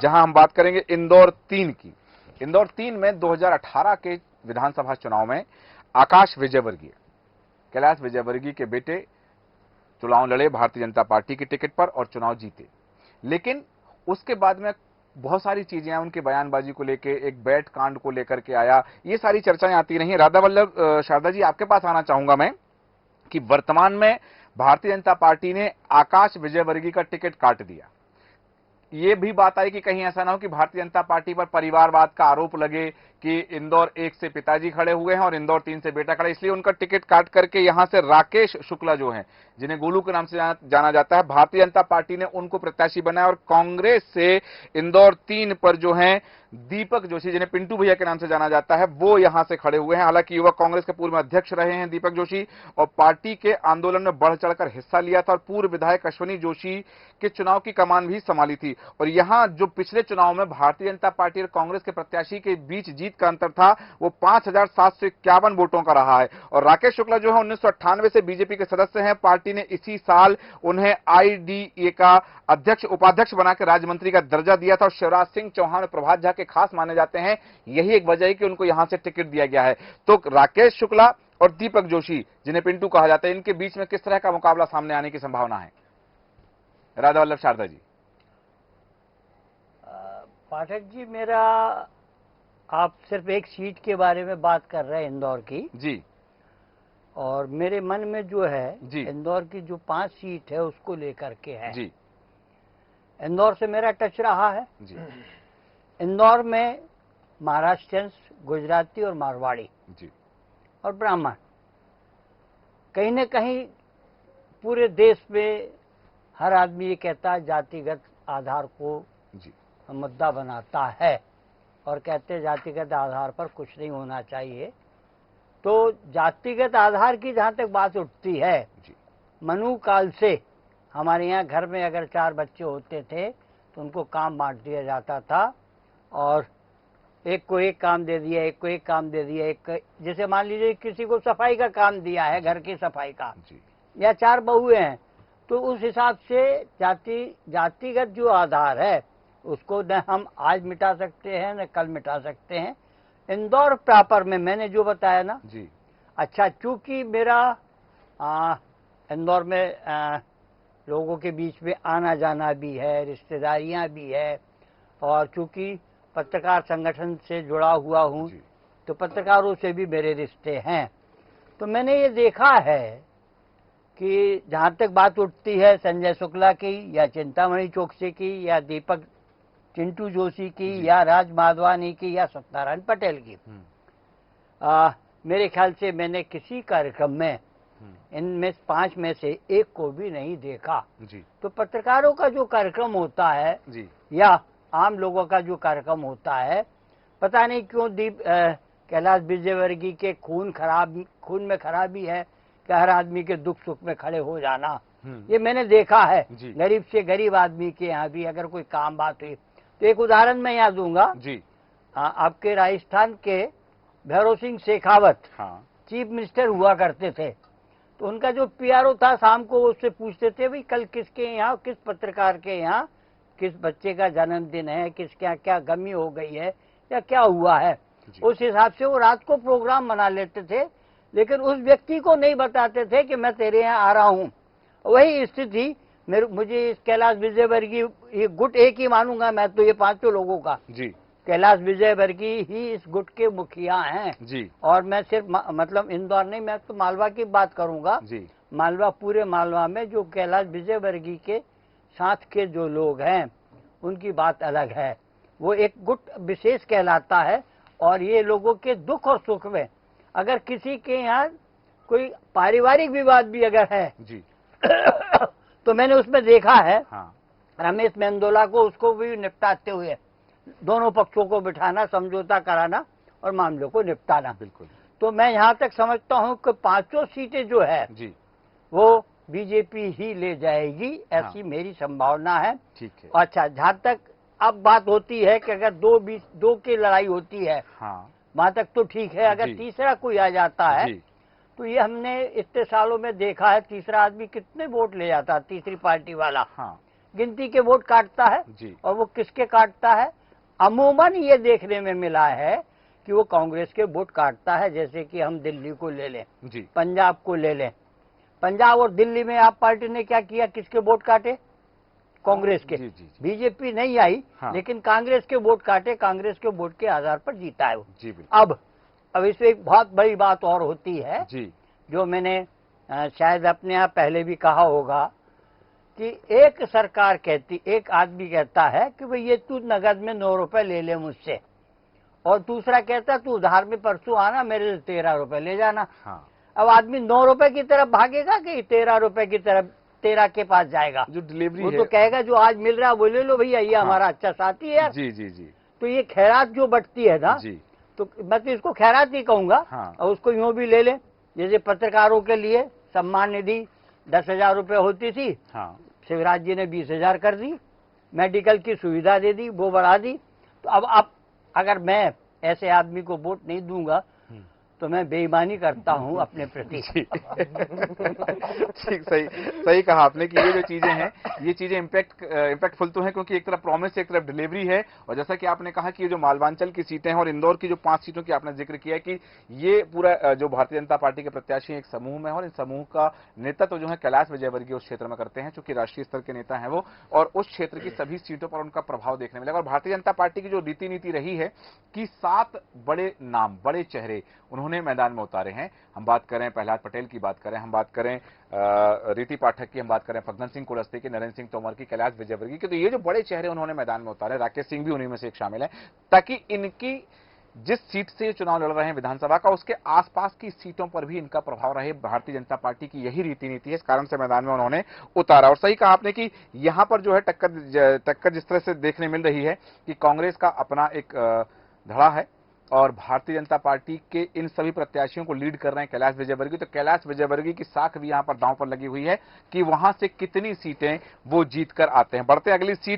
जहां हम बात करेंगे इंदौर 3 की। इंदौर 3 में 2018 के विधानसभा चुनाव में आकाश विजयवर्गीय, कैलाश विजयवर्गीय के बेटे चुनाव लड़े भारतीय जनता पार्टी की टिकट पर और चुनाव जीते। लेकिन उसके बाद में बहुत सारी चीजें उनकी बयानबाजी को लेके, एक बैट कांड को लेकर के आया, ये सारी चर्चाएं आती रही। राधा वल्लभ शारदा जी, आपके पास आना चाहूंगा मैं कि वर्तमान में भारतीय जनता पार्टी ने आकाश विजयवर्गीय का टिकट काट दिया। ये भी बात आई कि कहीं ऐसा ना हो कि भारतीय जनता पार्टी पर परिवारवाद का आरोप लगे कि इंदौर 1 से पिताजी खड़े हुए हैं और इंदौर 3 से बेटा खड़ा, इसलिए उनका टिकट काट करके यहां से राकेश शुक्ला जो हैं, जिन्हें गोलू के नाम से जाना जाता है, भारतीय जनता पार्टी ने उनको प्रत्याशी बनाया। और कांग्रेस से इंदौर 3 पर जो है दीपक जोशी, जिन्हें पिंटू भैया के नाम से जाना जाता है, वो यहां से खड़े हुए हैं। हालांकि युवक कांग्रेस के पूर्व अध्यक्ष रहे हैं दीपक जोशी और पार्टी के आंदोलन में बढ़ चढ़कर हिस्सा लिया था और पूर्व विधायक अश्विनी जोशी के चुनाव की कमान भी संभाली थी। और यहां जो पिछले चुनाव में भारतीय जनता पार्टी और कांग्रेस के प्रत्याशी के बीच जीत का अंतर था, वो 5,751 वोटों का रहा है। और राकेश शुक्ला जो है 1998 से बीजेपी के सदस्य हैं। पार्टी ने इसी साल उन्हें आईडीए का अध्यक्ष उपाध्यक्ष बनाकर राज्य मंत्री का दर्जा दिया था और शिवराज सिंह चौहान और प्रभात झा के खास माने जाते हैं। यही एक वजह है कि उनको यहां से टिकट दिया गया है। तो राकेश शुक्ला और दीपक जोशी, जिन्हें पिंटू कहा जाता है, इनके बीच में किस तरह का मुकाबला सामने आने की संभावना है? राधा वल्लभ शारदा जी। पाठक जी, मेरा आप सिर्फ एक सीट के बारे में बात कर रहे हैं, इंदौर की जी, और मेरे मन में जो है जी, इंदौर की जो 5 सीट है उसको लेकर के है जी, इंदौर से मेरा टच रहा है जी, इंदौर में महाराष्ट्रियंस, गुजराती और मारवाड़ी जी, और ब्राह्मण कहीं न कहीं पूरे देश में हर आदमी ये कहता है जातिगत आधार को जी, मुद्दा बनाता है और कहते हैं जातिगत आधार पर कुछ नहीं होना चाहिए। तो जातिगत आधार की जहाँ तक बात उठती है, मनु काल से हमारे यहाँ घर में अगर 4 बच्चे होते थे तो उनको काम बांट दिया जाता था और एक को एक काम दे दिया, एक को एक काम दे दिया। एक जैसे मान लीजिए किसी को सफाई का काम दिया है, घर की सफाई का, या 4 बहुएं हैं, तो उस हिसाब से जातिगत जो आधार है उसको न हम आज मिटा सकते हैं न कल मिटा सकते हैं। इंदौर प्रॉपर में मैंने जो बताया ना जी, अच्छा, चूंकि मेरा इंदौर में लोगों के बीच में आना जाना भी है, रिश्तेदारियां भी है और चूंकि पत्रकार संगठन से जुड़ा हुआ हूं तो पत्रकारों से भी मेरे रिश्ते हैं। तो मैंने ये देखा है कि जहाँ तक बात उठती है संजय शुक्ला की या चिंतामणि चौकसी की या दीपक चिंटू जोशी की या राज माधवानी की या सत्यनारायण पटेल की, मेरे ख्याल से मैंने किसी कार्यक्रम में इनमें 5 में से एक को भी नहीं देखा जी। तो पत्रकारों का जो कार्यक्रम होता है जी, या आम लोगों का जो कार्यक्रम होता है, पता नहीं क्यों कैलाश विजयवर्गीय के खून में खराबी है कि हर आदमी के दुख सुख में खड़े हो जाना, ये मैंने देखा है। गरीब से गरीब आदमी के यहाँ भी अगर कोई काम बात हुई तो एक उदाहरण मैं यहाँ दूंगा जी। आपके राजस्थान के भैरव सिंह शेखावत चीफ मिनिस्टर हुआ करते थे, तो उनका जो पीआरओ था शाम को उससे पूछते थे भाई कल किसके यहाँ, किस पत्रकार के यहाँ किस बच्चे का जन्मदिन है, किसके यहाँ क्या गमी हो गई है या क्या हुआ है, उस हिसाब से वो रात को प्रोग्राम बना लेते थे, लेकिन उस व्यक्ति को नहीं बताते थे कि मैं तेरे यहाँ आ रहा हूँ। वही स्थिति मुझे इस कैलाश विजयवर्गीय ये गुट एक ही मानूंगा मैं तो, ये 5 लोगों का जी, कैलाश विजयवर्गीय ही इस गुट के मुखिया हैं जी। और मैं सिर्फ मतलब इंदौर नहीं, मैं तो मालवा की बात करूंगा जी। मालवा, पूरे मालवा में जो कैलाश विजयवर्गीय के साथ के जो लोग हैं उनकी बात अलग है, वो एक गुट विशेष कहलाता है। और ये लोगों के दुख और सुख में अगर किसी के यहाँ कोई पारिवारिक विवाद भी अगर है जी तो मैंने उसमें देखा है रमेश मेंदोला को उसको भी निपटाते हुए, दोनों पक्षों को बिठाना, समझौता कराना और मामलों को निपटाना। बिल्कुल। तो मैं यहाँ तक समझता हूँ कि 5 सीटें जो है जी, वो बीजेपी ही ले जाएगी, ऐसी मेरी संभावना है। ठीक है। अच्छा, जहाँ तक अब बात होती है कि अगर 2 की लड़ाई होती है, वहां तक तो ठीक है। अगर तीसरा कोई आ जाता है तो ये हमने इतने सालों में देखा है, तीसरा आदमी कितने वोट ले जाता, तीसरी पार्टी वाला गिनती के वोट काटता है जी। और वो किसके काटता है? अमूमन ये देखने में मिला है कि वो कांग्रेस के वोट काटता है। जैसे कि हम दिल्ली को ले लें, जी। पंजाब को ले लें। पंजाब और दिल्ली में आप पार्टी ने क्या किया? किसके वोट काटे? कांग्रेस के। बीजेपी नहीं आई, हाँ। लेकिन कांग्रेस के वोट काटे, कांग्रेस के वोट के आधार पर जीता है वो। जी बिल्कुल। अब इसमें एक बहुत बड़ी बात और होती है जी। जो मैंने शायद अपने यहाँ पहले भी कहा होगा कि एक सरकार कहती, एक आदमी कहता है कि भाई ये तू नगद में 9 रुपए ले ले मुझसे, और दूसरा कहता तू उधार में परसों आना, मेरे से 13 रुपए ले जाना। हाँ। अब आदमी 9 रुपए की तरफ भागेगा कि 13 रुपए की तरफ 13 के पास जाएगा? जो डिलीवरी वो तो कहेगा जो आज मिल रहा है वो ले लो भैया, ये हमारा अच्छा साथी है यार। जी जी जी। तो ये खैरात जो बटती है ना जी, तो मैं तो इसको खैरात ही कहूंगा। हाँ। और उसको यूं भी ले ले, जैसे पत्रकारों के लिए सम्मान निधि 10,000 रुपए होती थी, हाँ। शिवराज जी ने 20,000 कर दी, मेडिकल की सुविधा दे दी, वो बढ़ा दी। तो अब अगर मैं ऐसे आदमी को वोट नहीं दूंगा तो मैं बेईमानी करता हूं अपने प्रति। ठीक, सही कहा आपने कि ये जो चीजें हैं, ये चीजें इम्पैक्टफुल तो हैं, क्योंकि एक तरफ प्रॉमिस, एक तरफ डिलीवरी है। और जैसा कि आपने कहा कि ये जो मालवांचल की सीटें हैं और इंदौर की जो 5 सीटों की आपने जिक्र किया कि ये पूरा जो भारतीय जनता पार्टी के प्रत्याशी एक समूह में है, और इन समूह का नेतृत्व जो है कैलाश विजयवर्गीय उस क्षेत्र में करते हैं, चूंकि राष्ट्रीय स्तर के नेता है वो, और उस क्षेत्र की सभी सीटों पर उनका प्रभाव देखने मिलेगा। और भारतीय जनता पार्टी की जो रीति नीति रही है कि 7 बड़े नाम, बड़े चेहरे उन्होंने मैदान में उतारे हैं। हम बात करें प्रहलाद पटेल की, बात करें, हम बात करें रीति पाठक की, हम बात करें फग्गन सिंह कुलस्ते की, नरेंद्र सिंह तोमर की, कैलाश विजयवर्गीय की, तो ये जो बड़े चेहरे उन्होंने मैदान में उतारे, राकेश सिंह भी उन्हीं में से एक शामिल है, ताकि इनकी जिस सीट से चुनाव लड़ रहे हैं विधानसभा का, उसके आसपास की सीटों पर भी इनका प्रभाव रहे। भारतीय जनता पार्टी की यही रीति नीति है, इस कारण से मैदान में उन्होंने उतारा। और सही कहा आपने कि यहां पर जो है टक्कर जिस तरह से देखने मिल रही है कि कांग्रेस का अपना एक धड़ा है और भारतीय जनता पार्टी के इन सभी प्रत्याशियों को लीड कर रहे हैं कैलाश विजयवर्गीय। तो कैलाश विजयवर्गीय की साख भी यहां पर दांव पर लगी हुई है कि वहां से कितनी सीटें वो जीत कर आते हैं। बढ़ते अगली सीट